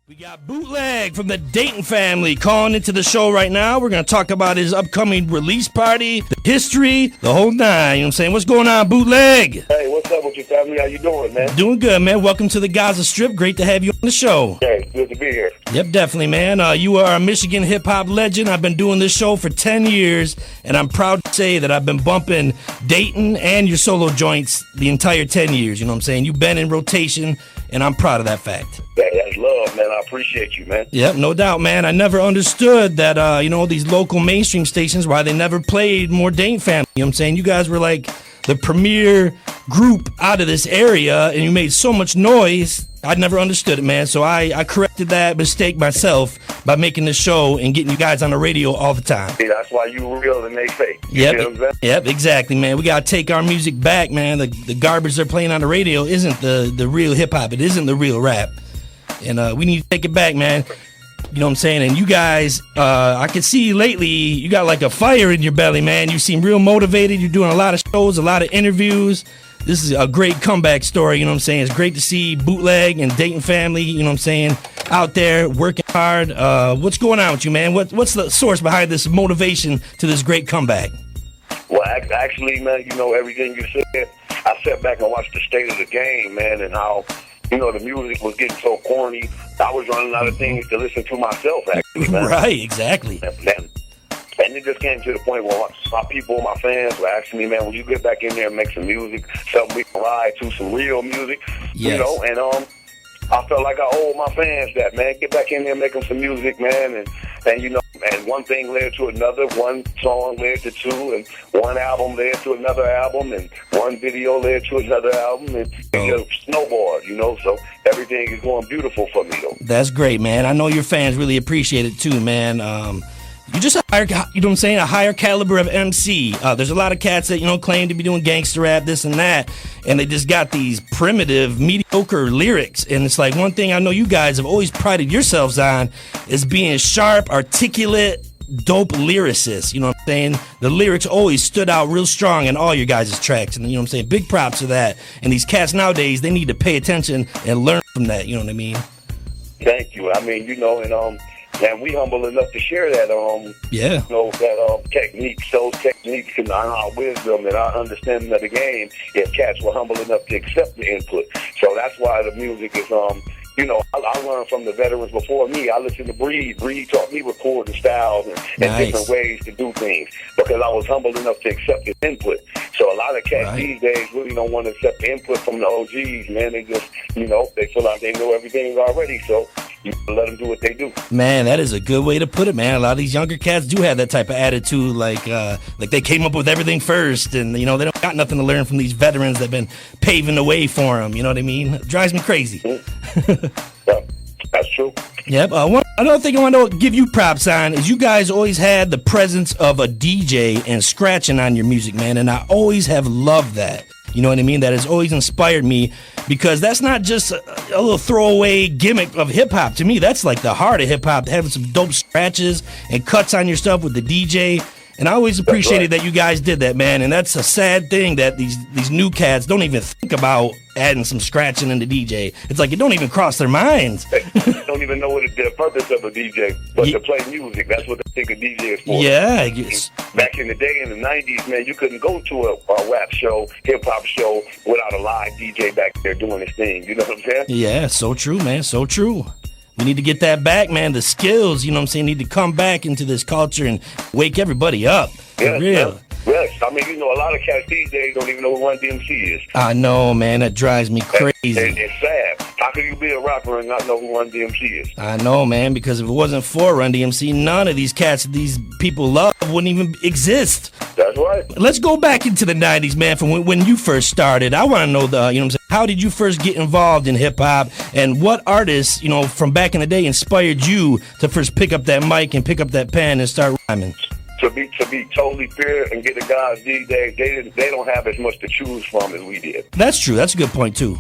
We got Bootleg from the Dayton Family calling into the show right now. We're going to talk about his upcoming release party, the history, the whole nine. You know what I'm saying? What's going on, Bootleg? Hey, what's up with your family? How you doing, man? Doing good, man. Welcome to the Gozza Strip. Great to have you on the show. Hey, good to be here. Yep, definitely, man. You are a Michigan hip-hop legend. I've been doing this show for 10 years, and I'm proud to say that I've been bumping Dayton and your solo joints the entire 10 years. You know what I'm saying? You've been in rotation, and I'm proud of that fact. Yeah, that's love, man. I appreciate you, man. Yep, no doubt, man. I never understood that, these local mainstream stations, why they never played more Dayton Family. You know what I'm saying? You guys were like the premier group out of this area, and you made so much noise. I never understood it, man. So I corrected that mistake myself by making this show and getting you guys on the radio all the time. Yeah, that's why you real and they fake. Yep, exactly, man. We got to take our music back, man. The garbage they're playing on the radio isn't the real hip-hop. It isn't the real rap. And we need to take it back, man. You know what I'm saying? And you guys, I can see lately you got like a fire in your belly, man. You seem real motivated. You're doing a lot of shows, a lot of interviews. This is a great comeback story, you know what I'm saying? It's great to see Bootleg and Dayton Family, you know what I'm saying, out there working hard. What's going on with you, man? What's the source behind this motivation to this great comeback? Well, actually, man, you know, everything you said, I sat back and watched the state of the game, man, and how, you know, the music was getting so corny. I was running out of things to listen to myself, actually, man. Right, exactly. And it just came to the point where my people, my fans were asking me, man, will you get back in there and make some music, something we can ride to, some real music, yes. You know, and I felt like I owed my fans that, man. Get back in there and make them some music, man, and you know, and one thing led to another, one song led to two, and one album led to another album, and one video led to another album, and it just snowboard, you know, so everything is going beautiful for me, though. That's great, man. I know your fans really appreciate it, too, man. You just hire, you know what I'm saying, a higher caliber of MC. There's a lot of cats that, you know, claim to be doing gangster rap, this and that, and they just got these primitive, mediocre lyrics. And it's like one thing I know you guys have always prided yourselves on is being sharp, articulate, dope lyricists. You know what I'm saying? The lyrics always stood out real strong in all your guys' tracks. And, you know what I'm saying? Big props to that. And these cats nowadays, they need to pay attention and learn from that. You know what I mean? Thank you. I mean, you know, and we humble enough to share that, yeah, you know, that techniques, those techniques and our wisdom and our understanding of the game. If cats were humble enough to accept the input, so that's why the music is, you know, I learned from the veterans before me. I listened to Breed. Breed taught me recording styles and nice. Different ways to do things because I was humble enough to accept his input. So a lot of cats these days really don't want to accept the input from the OGs, man. They just, you know, they feel like they know everything already. So you let them do what they do. Man, that is a good way to put it, man. A lot of these younger cats do have that type of attitude, like they came up with everything first, and, you know, they don't got nothing to learn from these veterans that have been paving the way for them. You know what I mean? It drives me crazy. Yeah, that's true. Yep. Another thing I want to give you props on is you guys always had the presence of a DJ and scratching on your music, man, and I always have loved that. You know what I mean? That has always inspired me because that's not just a little throwaway gimmick of hip-hop. To me, that's like the heart of hip-hop, having some dope scratches and cuts on your stuff with the DJ. And I always appreciated that you guys did that, man. And that's a sad thing that these new cats don't even think about adding some scratching in the DJ. It's like it don't even cross their minds. They don't even know what the purpose of a DJ, but to play music. That's what they think a DJ is for. Yeah, I guess. Back in the day, in the 90s, man, you couldn't go to a rap show, hip-hop show without a live DJ back there doing his thing. You know what I'm saying? Yeah, so true, man, so true. We need to get that back, man. The skills, you know what I'm saying, need to come back into this culture and wake everybody up. For real. Yes. I mean, you know, a lot of cats these days don't even know what Run DMC is. I know, man. That drives me crazy. It's sad. How can you be a rapper and not know who Run DMC is? I know, man, because if it wasn't for Run DMC, none of these cats that these people love wouldn't even exist. That's right. Let's go back into the 90s, man, from when you first started. I want to know, you know what I'm saying, how did you first get involved in hip-hop, and what artists, you know, from back in the day inspired you to first pick up that mic and pick up that pen and start rhyming? To be totally fair and get the guys these days, they don't have as much to choose from as we did. That's true. That's a good point, too.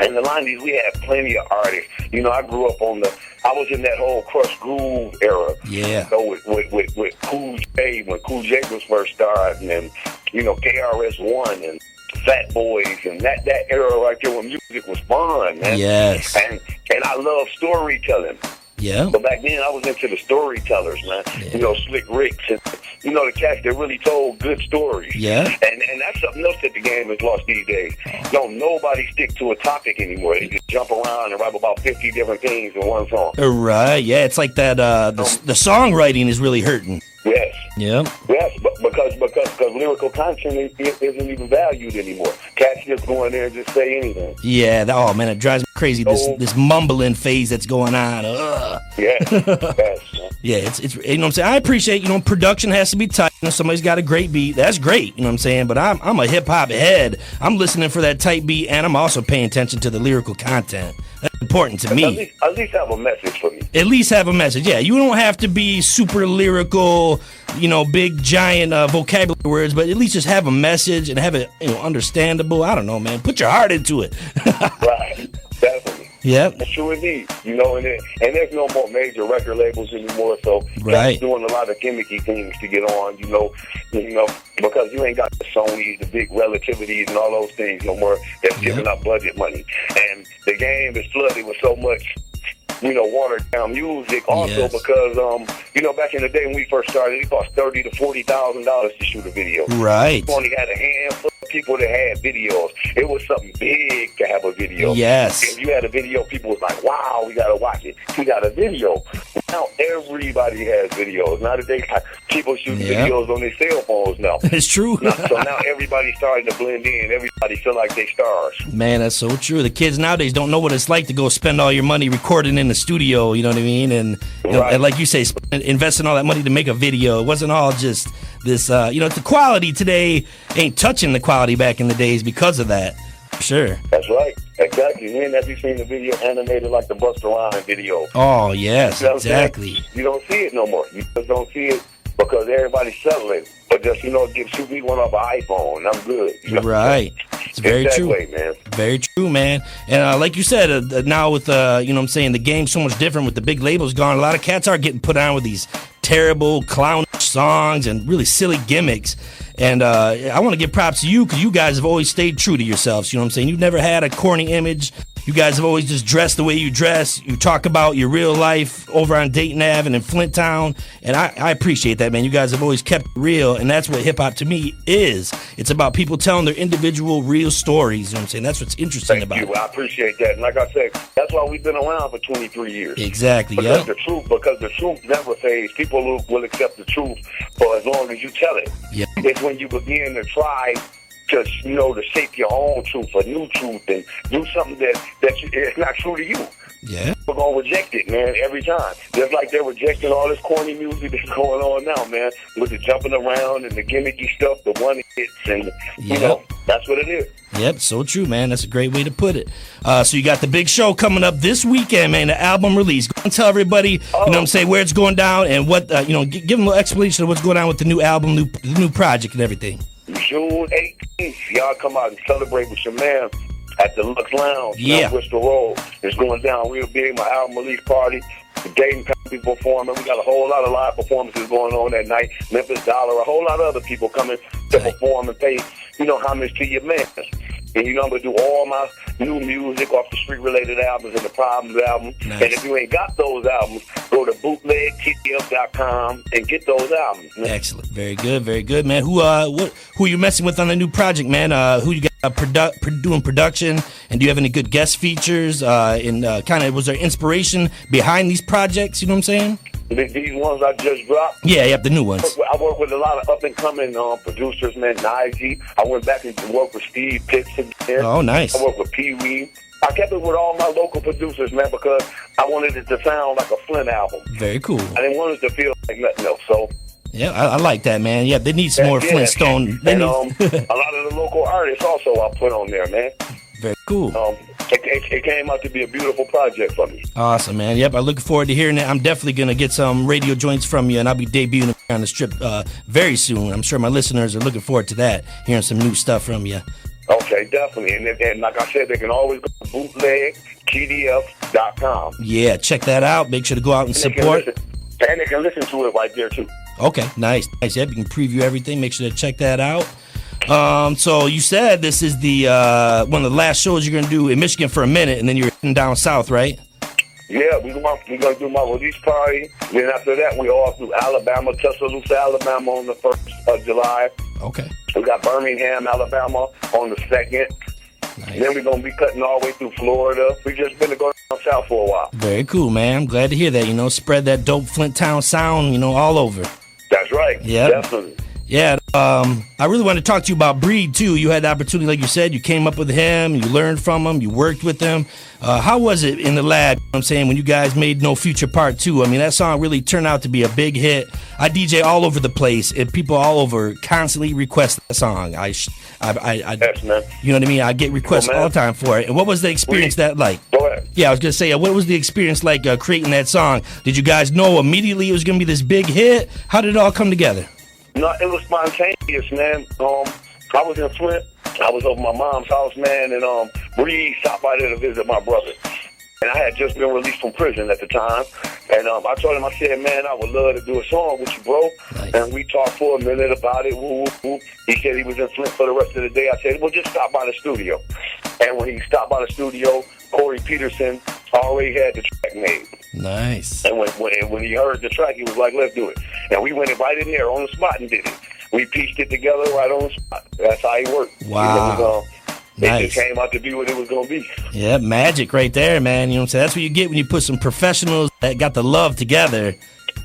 In the 90s, we had plenty of artists. You know, I grew up I was in that whole Crush Groove era. Yeah. You know, with Cool J, when Cool J was first starting, and, you know, KRS-One and Fat Boys, and that era right there when music was fun, man. Yes. And I love storytelling. Yeah. But back then, I was into the storytellers, man. Yeah. You know, Slick Ricks, and the cats that really told good stories. Yeah. And that's something else that the game has lost these days. Don't nobody stick to a topic anymore. They just jump around and rap about 50 different things in one song. Right. Yeah. It's like that. The songwriting is really hurting. Yes. Yeah. Yes, because lyrical content isn't even valued anymore. Cats just go in there and just say anything. Yeah. Oh man, it drives me crazy. This mumbling phase that's going on. Ugh. Yes. Yes. Yeah, it's you know what I'm saying. I appreciate production has to be tight. Somebody's got a great beat. That's great. You know what I'm saying. But I'm a hip hop head. I'm listening for that tight beat, and I'm also paying attention to the lyrical content. That's important to me. At least have a message for me. At least have a message. Yeah, you don't have to be super lyrical, big giant vocabulary words, but at least just have a message and have it understandable. I don't know, man. Put your heart into it. Right. Definitely. Yeah. That's true indeed. And there's no more major record labels anymore, so right. doing a lot of gimmicky things to get on, because you ain't got the Sonys, the big relativities and all those things no more that's giving up budget money. And the game is flooded with so much watered down music also because back in the day when we first started, it cost $30,000 to $40,000 to shoot a video. Right. We only had a handful of people that had videos. It was something big to have a video. Yes. If you had a video, people was like, wow, we gotta watch it. We got a video. Now everybody has videos. Now that they got people shooting videos on their cell phones now. It's true. So now everybody's starting to blend in. Everybody feel like they stars. Man, that's so true. The kids nowadays don't know what it's like to go spend all your money recording in the studio, you know what I mean? And, and like you say, investing all that money to make a video. It wasn't all just this, the quality today ain't touching the quality back in the days because of that. Sure. That's right. Exactly. When have you seen the video animated like the Busta Rhymes video? Oh, yes, exactly. You don't see it no more. You just don't see it because everybody's settling. But just, shoot me one off an iPhone and I'm good. Right. It's very true. Way, man. Very true, man. And like you said, now with, the game's so much different with the big labels gone, a lot of cats are getting put on with these terrible clownish songs and really silly gimmicks. And I want to give props to you because you guys have always stayed true to yourselves. You know what I'm saying? You've never had a corny image. You guys have always just dressed the way you dress. You talk about your real life over on Dayton Ave and in Flint Town. And I appreciate that, man. You guys have always kept it real. And that's what hip-hop to me is. It's about people telling their individual real stories. You know what I'm saying? That's what's interesting about it. I appreciate that. And like I said, that's why we've been around for 23 years. Exactly, because the truth never fades. People will accept the truth for as long as you tell it. Yep. It's when you begin to try to shape your own truth, a new truth, and do something that it's not true to you. Yeah. We're going to reject it, man, every time. Just like they're rejecting all this corny music that's going on now, man, with the jumping around and the gimmicky stuff, the one hits, and, that's what it is. Yep, so true, man. That's a great way to put it. So you got the big show coming up this weekend, man, the album release. Go and tell everybody, where it's going down and what, give them a little explanation of what's going on with the new album, the new project and everything. June 18th, y'all come out and celebrate with your man at the Lux Lounge on Bristol Road. It's going down real big. My album release party. The Dayton Family performing. We got a whole lot of live performances going on that night. Memphis Dollar, a whole lot of other people coming to perform and pay, homage to your man. And I'm going to do all my new music off the street-related albums and the Problems album. Nice. And if you ain't got those albums, go to bootleg.com and get those albums. Man. Excellent. Very good, man. Who you messing with on the new project, man? Who you got doing production? And do you have any good guest features? Was there inspiration behind these projects? You know what I'm saying? These ones I just dropped? Yeah, the new ones. I work with a lot of up-and-coming producers, man. Nige. I went back and worked with Steve Pitts again. Oh, nice. I worked with Pee Wee. I kept it with all my local producers, man, because I wanted it to sound like a Flint album. Very cool. I didn't want it to feel like nothing else, so... Yeah, I like that, man. Yeah, they need some more Flintstone. And a lot of the local artists also I put on there, man. Very cool. It came out to be a beautiful project for me. Awesome, man. Yep, I'm looking forward to hearing it. I'm definitely going to get some radio joints from you, and I'll be debuting on the strip very soon. I'm sure my listeners are looking forward to that, hearing some new stuff from you. Okay, definitely. And like I said, they can always go to bootleg.com. Yeah, check that out. Make sure to go out and support. And they can listen to it right there, too. Okay, nice. Yep, you can preview everything. Make sure to check that out. So you said this is the one of the last shows you're gonna do in Michigan for a minute, and then you're heading down south, right? Yeah, we're gonna do my release party. Then after that, we all through Alabama, Tuscaloosa, Alabama on the 1st of July. Okay. We got Birmingham, Alabama on the 2nd. Nice. Then we're gonna be cutting all the way through Florida. We just been to go down south for a while. Very cool, man. I'm glad to hear that. You know, spread that dope Flint Town sound, you know, all over. That's right. Yeah. Definitely. Yeah, I really want to talk to you about Breed, too. You had the opportunity, like you said, you came up with him, you learned from him, you worked with him. How was it in the lab, you know what I'm saying, when you guys made No Future Part 2? I mean, that song really turned out to be a big hit. I DJ all over the place, and people all over constantly request that song. Yes, man. You know what I mean? I get requests all the time for it. And what was the experience that like? Go ahead. Yeah, I was going to say, what was the experience like creating that song? Did you guys know immediately it was going to be this big hit? How did it all come together? No, it was spontaneous, man. I was in Flint. I was over my mom's house, man, and Breed stopped by there to visit my brother. And I had just been released from prison at the time. And I told him, I said, man, I would love to do a song with you, bro. Nice. And we talked for a minute about it. Woo, woo, woo. He said he was in Flint for the rest of the day. I said, well, just stop by the studio. And when he stopped by the studio, Corey Peterson already had the track made. Nice. And when he heard the track, he was like, let's do it. And we went right in there on the spot and did it. We pieced it together right on the spot. That's how he worked. Wow. It just came out to be what it was going to be. Yeah, magic right there, man. You know what I'm saying? That's what you get when you put some professionals that got the love together.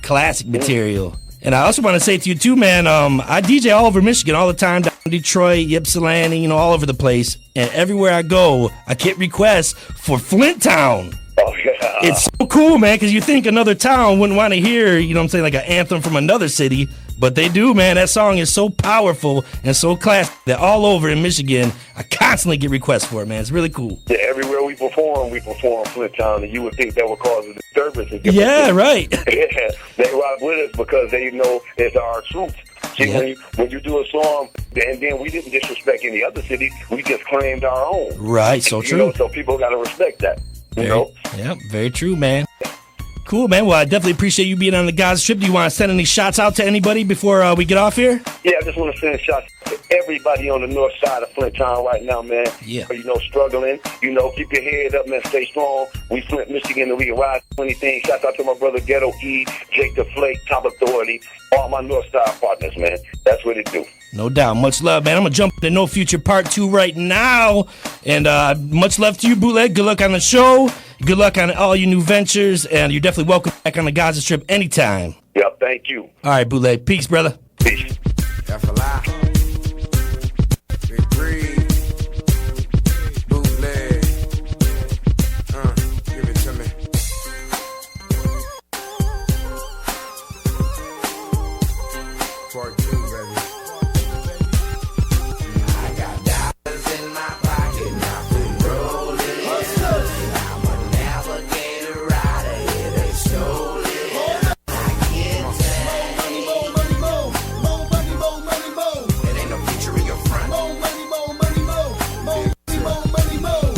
Classic material. And I also want to say to you, too, man, I DJ all over Michigan all the time, down in Detroit, Ypsilanti, you know, all over the place. And everywhere I go, I get requests for Flint Town. Oh, yeah. It's so cool, man, because you think another town wouldn't want to hear, you know what I'm saying, like an anthem from another city. But they do, man. That song is so powerful and so classic that all over in Michigan, I constantly get requests for it, man. It's really cool. Yeah, everywhere we perform Flint Town, and you would think that would cause a disturbance. Yeah, right. Yeah, they rock with us because they know it's our truth. See, Yeah. when you do a song, and then we didn't disrespect any other city, we just claimed our own. Right, so You true. know, so people got to respect that. You know? Yeah, very true, man. Cool, man. Well, I definitely appreciate you being on the Gozza Strip. Do you want to send any shots out to anybody before we get off here? Yeah, I just want to send shots to everybody on the north side of Flint Town right now, man. Yeah. You know, struggling. You know, keep your head up, man. Stay strong. We Flint, Michigan, and we can ride anything. Shout out to my brother Ghetto E, Jake the Flake, Top Authority, all my north side partners, man. That's what it do. No doubt. Much love, man. I'm going to jump into No Future Part 2 right now. And much love to you, Bootleg. Good luck on the show. Good luck on all your new ventures. And you're definitely welcome back on the Gozza Strip anytime. Yep, thank you. All right, Bootleg. Peace, brother. Peace. Bootleg. Give it to me. Part 2, baby. I got dollars in my pocket, now I'm rolling. I'm a navigator rider, it ain't stolen. I get that. More money, more money, more money, more. It ain't no future in your front. More money, more money, more. More money, more money, more.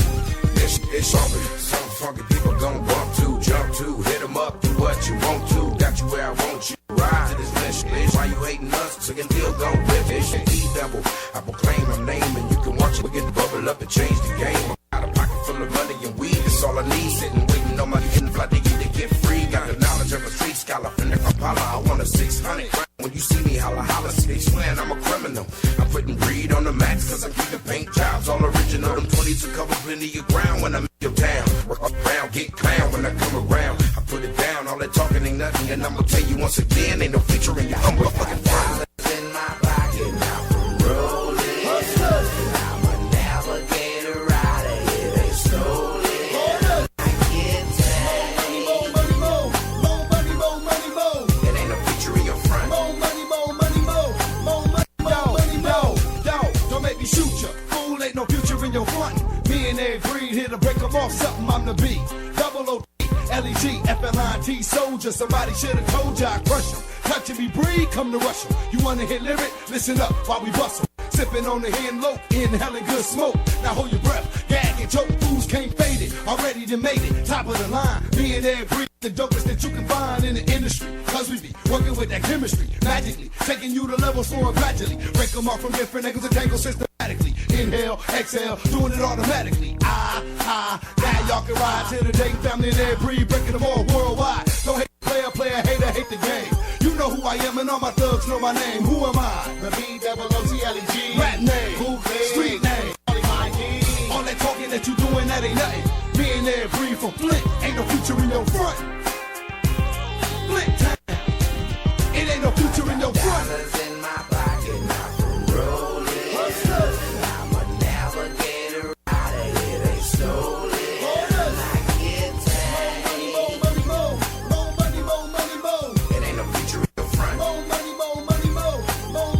This is something. Some funky people gon' bump to, jump to, hit 'em up, do what you want to. Got you where I want you. Ride to this mission. Why you hating us? So you still gon' whip it. E-double. I proclaim my name and you can watch it. We get the bubble up and change the game. I got a pocket full of money and weed. That's all I need. Sitting waiting on my getting fly to get free. Got the knowledge of a street scholar. From the Impala, I want a 600. When you see me, holla, holla. They swearing I'm a criminal. I'm putting greed on the max cause I'm keeping paint jobs all original. Them 20s to cover plenty of ground when I'm in your town. Work around, get clown when I come around. I put it down, all that talking ain't nothing. And I'ma tell you once again, ain't no feature in your humble fucking dollars in my pocket, now I'm rolling. I'm a navigator rider, it ain't stolen. I get that. More money, more money, more money, more. It ain't no feature in your front. More money, more money, more money, more money, more. Yo, don't make me shoot ya. Fool, ain't no future in your front. Me and Ed Breed here to break 'em off something. I'm the B. Double O. L-E-G, F-L-I-T, soldier. Somebody should've told ya I crush 'em. Touching me, breathe, come to rush 'em. You wanna hit lyric? Listen up while we bustle. Sipping on the hen low, inhaling good smoke. Now hold your breath, gag and choke. Fools can't fade it, already done made it. Top of the line, me and Ed Breed. The dopest that you can find in the industry. Cause we be working with that chemistry, magically, taking you to levels more gradually. Break them off from different angles and tangle systematically. Inhale, exhale, doing it automatically. Now y'all can ride to the Dayton Family and they breathe, breaking them all worldwide. Don't hate the player, hater, hate the game. You know who I am and all my thugs know my name. Who am I? The B-double-O-T-L-E-G. Rap name, Bootleg, street name. All that talking that you doing, that ain't nothing. Me and there breathe from Flint, ain't no future in your front. Flint time, it ain't no future in your front. Dollars in my pocket, not from rolling. What's up? I'm a navigator, rider, it ain't stolen. I get paid. More money, more money, more money, more. It ain't no future in your front. More money, more money, more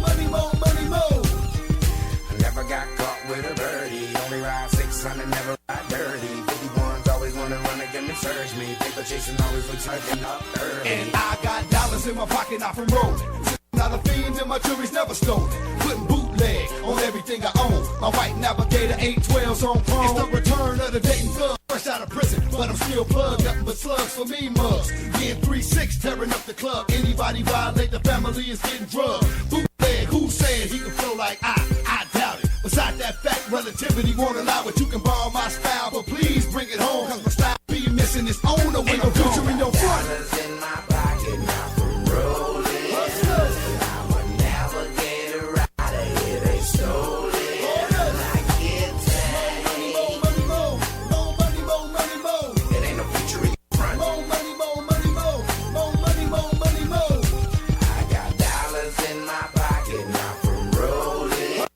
money, more money, more. I never got caught with a birdie. Only ride 600, never ride dirty. 51s always wanna run again and surge me. Paper chasing always looks like up early. And I got dollars in my pocket, not from rolling. Not a fiend and my jewelry's never stolen. Putting bootleg on everything I own. My white navigator 812's on chrome. It's the return of the Dayton thug, fresh out of prison. But I'm still plugged up with slugs for me mugs. Getting 3-6, tearing up the club. Anybody violate the family is getting drugged. Bootleg, who said he can flow like I doubt it. Besides that fact, relativity won't allow it. You can borrow my style, but please bring it home. Cause my style be missing its owner when no future in your front. Dollars in my pocket, not from rolling. What's up? I'm a navigator, rider, it ain't stolen. I get paid. More money, more money, more money, more. It ain't no future in your front. More money, more money, more money, more money, more. I got dollars in my pocket, not from rolling.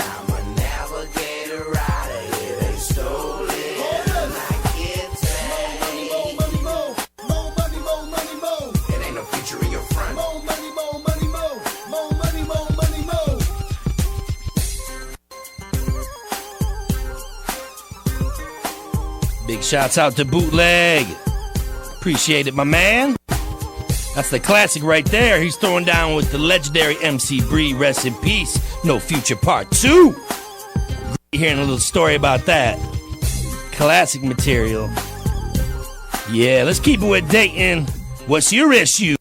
I'm a navigator, rider, it ain't stolen. I get paid. More money, more money, more. It ain't no future in your front. More money, more money, more money, more. Big shouts out to Bootleg. Appreciate it, my man. That's the classic right there. He's throwing down with the legendary MC Bree. Rest in peace. No Future Part 2. Hearing a little story about that. Classic material. Yeah, let's keep it with Dayton. What's your issue?